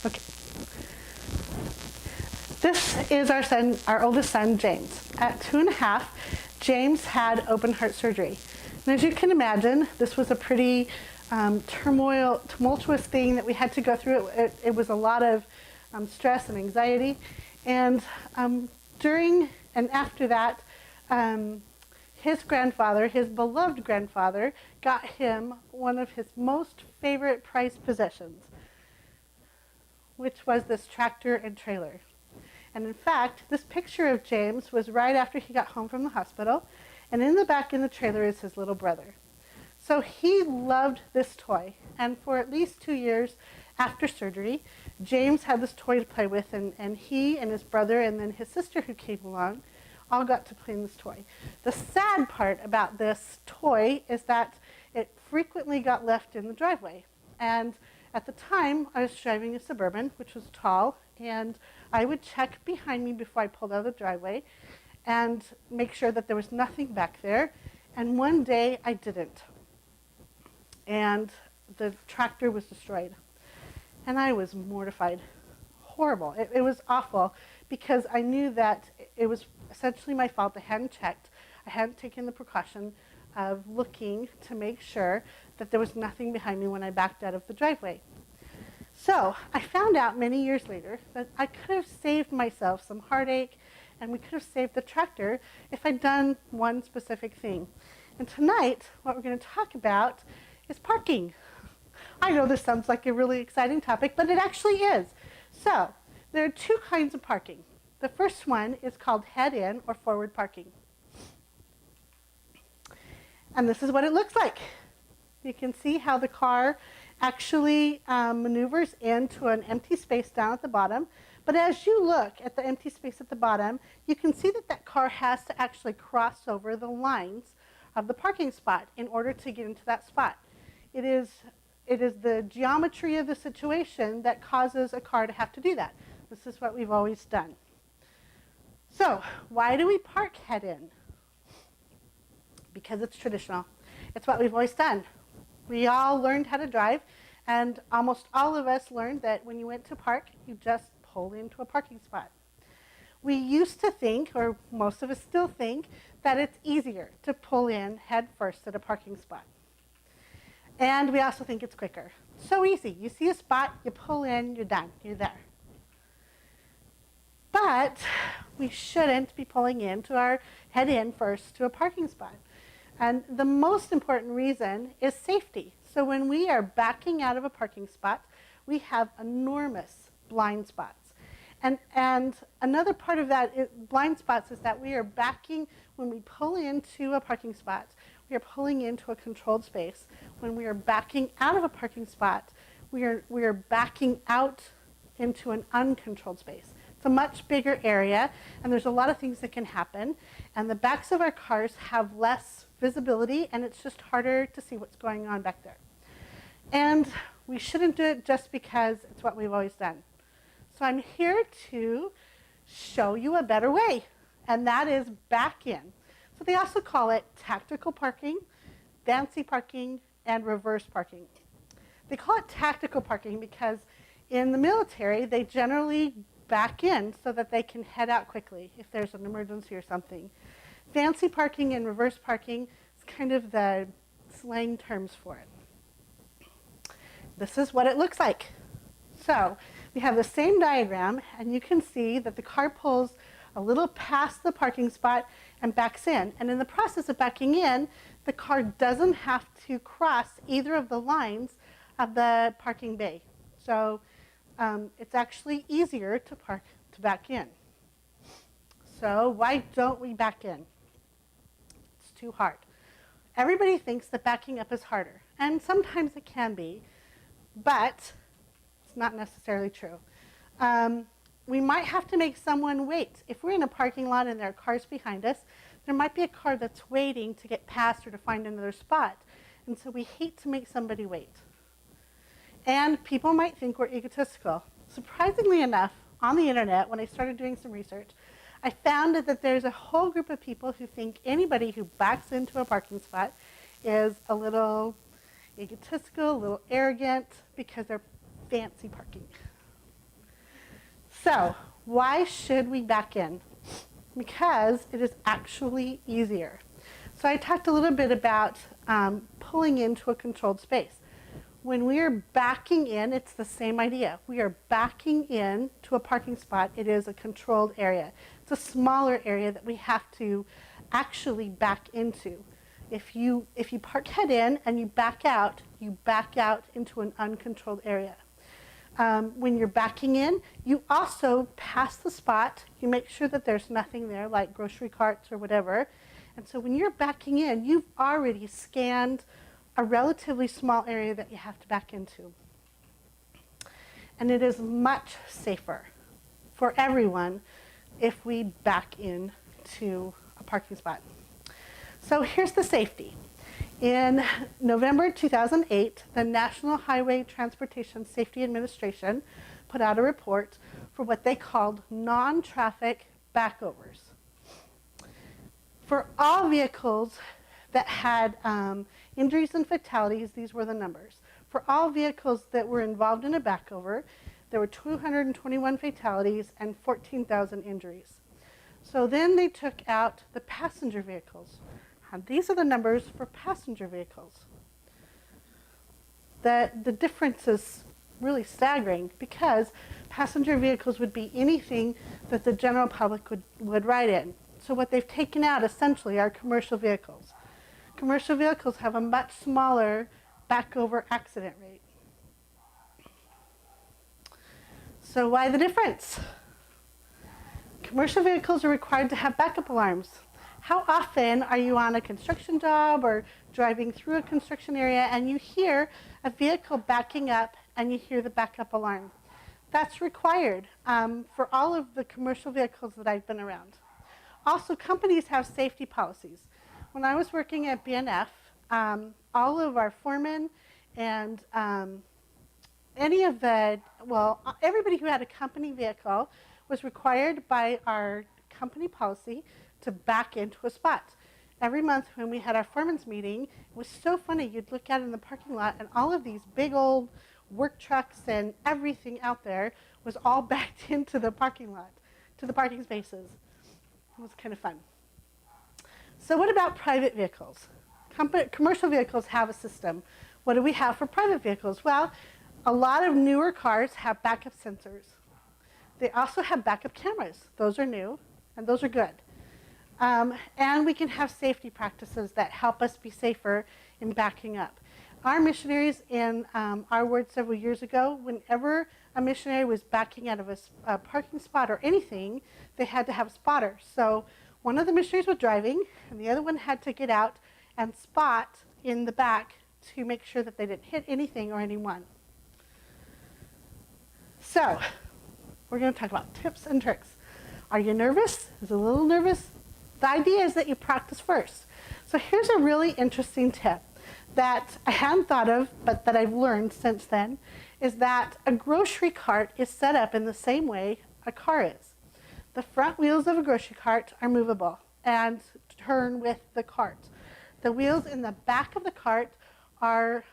Okay. This is our oldest son, James. At 2.5, James had open heart surgery. And as you can imagine, this was a pretty tumultuous thing that we had to go through. It was a lot of stress and anxiety. And during and after that, his grandfather, his beloved grandfather, got him one of his most favorite prized possessions, which was this tractor and trailer. And in fact, this picture of James was right after he got home from the hospital, and in the back in the trailer is his little brother. So he loved this toy, and for at least 2 years after surgery, James had this toy to play with, and he and his brother and then his sister who came along all got to play in this toy. The sad part about this toy is that it frequently got left in the driveway. And at the time, I was driving a Suburban, which was tall, and I would check behind me before I pulled out of the driveway and make sure that there was nothing back there. And one day I didn't. And the tractor was destroyed. And I was mortified. Horrible. It was awful because I knew that it was essentially my fault. I hadn't checked. I hadn't taken the precaution of looking to make sure that there was nothing behind me when I backed out of the driveway. So I found out many years later that I could have saved myself some heartache, and we could have saved the tractor if I'd done one specific thing. And tonight, what we're going to talk about is parking. I know this sounds like a really exciting topic, but it actually is. So there are two kinds of parking. The first one is called head-in or forward parking. And this is what it looks like. You can see how the car actually maneuvers into an empty space down at the bottom. But as you look at the empty space at the bottom, you can see that that car has to actually cross over the lines of the parking spot in order to get into that spot. It is the geometry of the situation that causes a car to have to do that. This is what we've always done. So why do we park head-in? Because it's traditional. It's what we've always done. We all learned how to drive, and almost all of us learned that when you went to park, you just pull into a parking spot. We used to think, or most of us still think, that it's easier to pull in head first at a parking spot. And we also think it's quicker. So easy. You see a spot, you pull in, you're done, you're there. But we shouldn't be pulling into our head in first to a parking spot. And the most important reason is safety. So when we are backing out of a parking spot, we have enormous blind spots. And another part of that blind spots is that we are backing, when we pull into a parking spot, we are pulling into a controlled space. When we are backing out of a parking spot, we are backing out into an uncontrolled space. It's a much bigger area, and there's a lot of things that can happen. And the backs of our cars have less visibility, and it's just harder to see what's going on back there. And we shouldn't do it just because it's what we've always done. So I'm here to show you a better way, and that is back in. So they also call it tactical parking, fancy parking, and reverse parking. They call it tactical parking because in the military, they generally back in so that they can head out quickly if there's an emergency or something. Fancy parking and reverse parking is kind of the slang terms for it. This is what it looks like. So we have the same diagram, and you can see that the car pulls a little past the parking spot and backs in. And in the process of backing in, the car doesn't have to cross either of the lines of the parking bay. So it's actually easier to back in. So why don't we back in? It's too hard. Everybody thinks that backing up is harder, and sometimes it can be, but it's not necessarily true. We might have to make someone wait. If we're in a parking lot and there are cars behind us, there might be a car that's waiting to get past or to find another spot. And so we hate to make somebody wait. And people might think we're egotistical. Surprisingly enough, on the internet, when I started doing some research, I found that there's a whole group of people who think anybody who backs into a parking spot is a little egotistical, a little arrogant, because they're fancy parking. So why should we back in? Because it is actually easier. So I talked a little bit about pulling into a controlled space. When we are backing in, it's the same idea. We are backing in to a parking spot. It is a controlled area. It's a smaller area that we have to actually back into. If you park head in and you back out into an uncontrolled area. When you're backing in, you also pass the spot. You make sure that there's nothing there, like grocery carts or whatever. And so when you're backing in, you've already scanned a relatively small area that you have to back into. And it is much safer for everyone if we back in to a parking spot. So here's the safety. In November 2008, the National Highway Transportation Safety Administration put out a report for what they called non-traffic backovers. For all vehicles that had injuries and fatalities, these were the numbers. For all vehicles that were involved in a backover, there were 221 fatalities and 14,000 injuries. So then they took out the passenger vehicles. And these are the numbers for passenger vehicles. The difference is really staggering because passenger vehicles would be anything that the general public would ride in. So what they've taken out essentially are commercial vehicles. Commercial vehicles have a much smaller backover accident rate. So why the difference? Commercial vehicles are required to have backup alarms. How often are you on a construction job or driving through a construction area and you hear a vehicle backing up and you hear the backup alarm? That's required for all of the commercial vehicles that I've been around. Also, companies have safety policies. When I was working at BNF, all of our foremen and everybody who had a company vehicle was required by our company policy to back into a spot. Every month when we had our foreman's meeting, it was so funny. You'd look out in the parking lot and all of these big old work trucks and everything out there was all backed into the parking lot, to the parking spaces. It was kind of fun. So what about private vehicles? Commercial vehicles have a system. What do we have for private vehicles? Well, a lot of newer cars have backup sensors. They also have backup cameras. Those are new and those are good. And we can have safety practices that help us be safer in backing up. Our missionaries in our ward several years ago, whenever a missionary was backing out of a parking spot or anything, they had to have a spotter. So one of the missionaries was driving, and the other one had to get out and spot in the back to make sure that they didn't hit anything or anyone. So we're going to talk about tips and tricks. Are you nervous? Is it a little nervous? The idea is that you practice first. So here's a really interesting tip that I hadn't thought of, but that I've learned since then, is that a grocery cart is set up in the same way a car is. The front wheels of a grocery cart are movable and turn with the cart. The wheels in the back of the cart are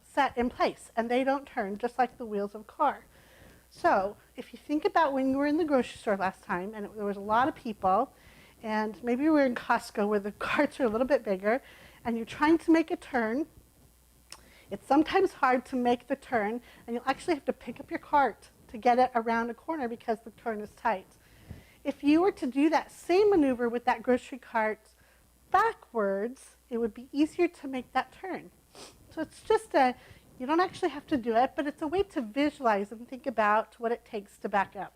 set in place, and they don't turn, just like the wheels of a car. So if you think about when you were in the grocery store last time, and there was a lot of people, and maybe you were in Costco where the carts are a little bit bigger, and you're trying to make a turn, it's sometimes hard to make the turn, and you'll actually have to pick up your cart to get it around a corner because the turn is tight. If you were to do that same maneuver with that grocery cart backwards, it would be easier to make that turn. So it's just you don't actually have to do it, but it's a way to visualize and think about what it takes to back up.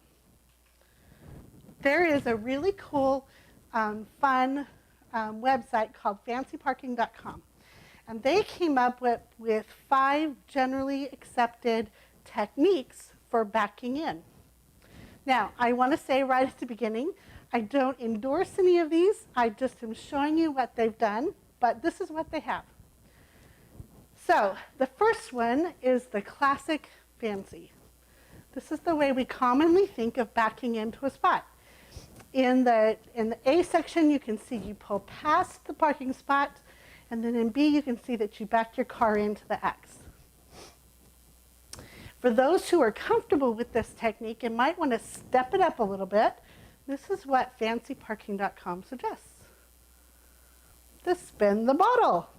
There is a really cool, fun website called fancyparking.com. And they came up with 5 generally accepted techniques for backing in. Now, I want to say right at the beginning, I don't endorse any of these. I just am showing you what they've done, but this is what they have. So the first one is the classic fancy. This is the way we commonly think of backing into a spot. In the A section, you can see you pull past the parking spot, and then in B, you can see that you back your car into the X. For those who are comfortable with this technique and might want to step it up a little bit, this is what fancyparking.com suggests. To spin the bottle.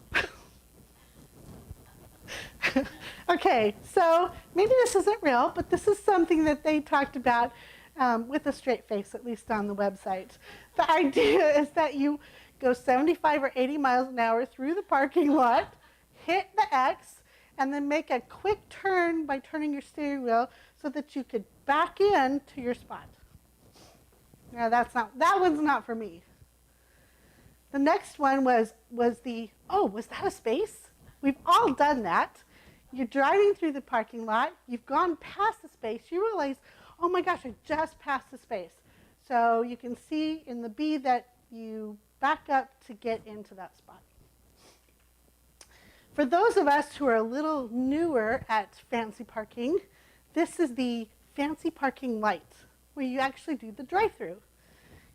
Okay, so maybe this isn't real, but this is something that they talked about with a straight face, at least on the website. The idea is that you go 75 or 80 miles an hour through the parking lot, hit the X, and then make a quick turn by turning your steering wheel so that you could back in to your spot. Now that one's not for me. The next one was was that a space? We've all done that. You're driving through the parking lot, you've gone past the space, you realize, oh my gosh, I just passed the space. So you can see in the B that you back up to get into that spot. For those of us who are a little newer at fancy parking, this is the fancy parking light, where you actually do the drive-through.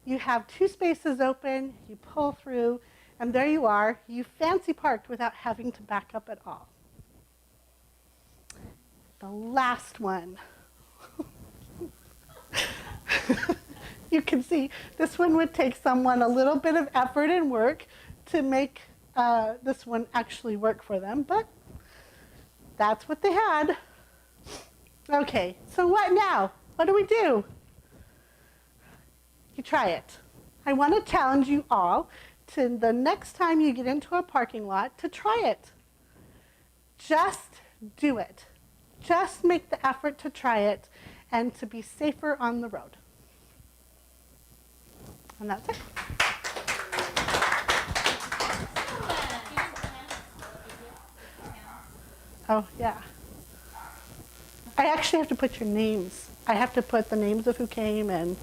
You have 2 spaces open, you pull through, and there you are. You fancy parked without having to back up at all. The last one. You can see this one would take someone a little bit of effort and work to make this one actually work for them, but that's what they had. Okay, so what now? What do we do? You try it. I want to challenge you all to the next time you get into a parking lot to try it. Just do it. Just make the effort to try it and to be safer on the road. And that's it. Oh, yeah. I actually have to put your names. I have to put the names of who came and